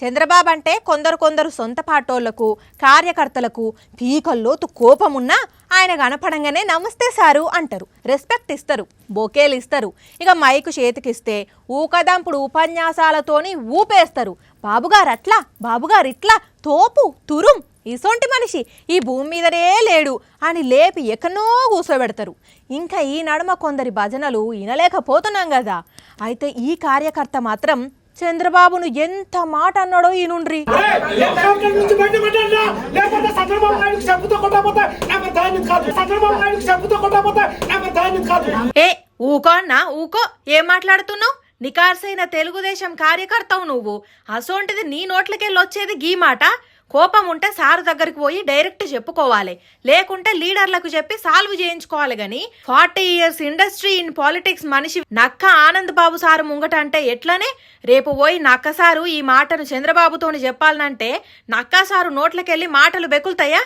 చంద్రబాబు అంటే కొందరు సొంత పాటోళ్లకు కార్యకర్తలకు పీకల్లోతు కోపమున్నా ఆయన కనపడంగానే నమస్తే సారు అంటారు, రెస్పెక్ట్ ఇస్తారు, బొకేలు ఇస్తారు. ఇక మైకు చేతికిస్తే ఊకదంపుడు ఉపన్యాసాలతోని ఊపేస్తారు. బాబుగారు అట్లా, బాబుగారు ఇట్లా, తోపు తురుం ఇసొంటి మనిషి ఈ భూమి మీదనే లేడు అని లేపి ఎక్కనో కూర్చోబెడతారు. ఇంకా ఈ నడుమ కొందరి భజనలు వినలేకపోతున్నాం కదా. అయితే ఈ కార్యకర్త మాత్రం చంద్రబాబును ఎంత మాట అన్నాడో ఈనుండ్రి. ఏ ఊకో అన్నా ఊకో, ఏం మాట్లాడుతున్నావు? నికార్సైన తెలుగుదేశం కార్యకర్తవు నువ్వు. అసోంటిది నీ నోట్లకెళ్ళి వచ్చేది గీ మాట. కోపం ఉంటే సారు దగ్గరికి పోయి డైరెక్ట్ చెప్పుకోవాలి, లేకుంటే లీడర్లకు చెప్పి సాల్వ్ చేయించుకోవాలి. గాని 40 years ఇండస్ట్రీ ఇన్ పాలిటిక్స్ మనిషి నక్క ఆనంద్ బాబు సారు ముంగట అంటే ఎట్లనే? రేపు పోయి నక్క సారు ఈ మాటను చంద్రబాబుతోని చెప్పాలనంటే నక్క సారు నోట్లకెళ్ళి మాటలు బెకులుతాయా?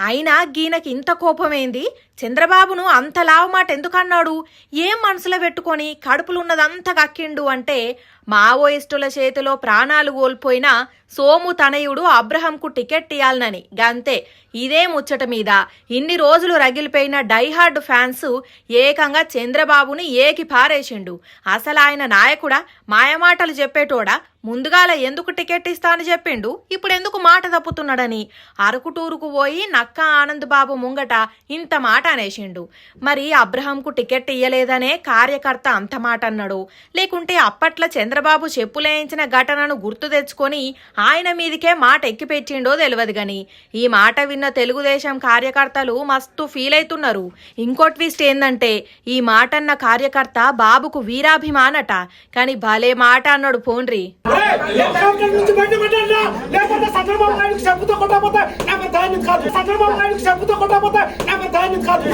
అయినా గీనకి ఇంత కోపమేంది? చంద్రబాబును అంత లావు మాట ఎందుకన్నాడు? ఏం మనసులో పెట్టుకొని కడుపులున్నదంతా కక్కిండు అంటే మావోయిస్టుల చేతిలో ప్రాణాలు కోల్పోయిన సోము తనయుడు అబ్రహంకు టికెట్ ఇయ్యాలనని గంతే. ఇదే ముచ్చట మీద ఇన్ని రోజులు రగిలిపోయిన డైహార్డ్ ఫ్యాన్స్ ఏకంగా చంద్రబాబుని ఏకి పారేసిండు. అసలు ఆయన నాయకుడా, మాయమాటలు చెప్పేటోడా? ముందుగాల ఎందుకు టికెట్ ఇస్తా అని చెప్పిండు, ఇప్పుడు ఎందుకు మాట తప్పుతున్నాడని అరకుటూరుకు పోయి నక్క ఆనంద్ బాబు ముంగట ఇంత మాట అనేసిండు. మరి అబ్రహంకు టికెట్ ఇయ్యలేదనే కార్యకర్త అంత మాట అన్నాడు, లేకుంటే అప్పట్లో చంద్రబాబు చెప్పులేయించిన ఘటనను గుర్తు తెచ్చుకొని ఆయన మీదికే మాట ఎక్కిపెట్టిండో తెలియదు. గాని ఈ మాట విన్న తెలుగుదేశం కార్యకర్తలు మస్తు ఫీల్ అవుతున్నారు. ఇంకో ట్విస్ట్ ఏందంటే ఈ మాట అన్న కార్యకర్త బాబుకు వీరాభిమానట, కానీ భలే మాట అన్నాడు పోండ్రి. చంద్రబాబు నాయుడు చెప్పుతో కొట్టకపోతే నాకు ధైర్యం కాదు. చంద్రబాబు నాయుడు చెప్పుతో కొట్టకపోతే నాకు ధైర్యం కాదు.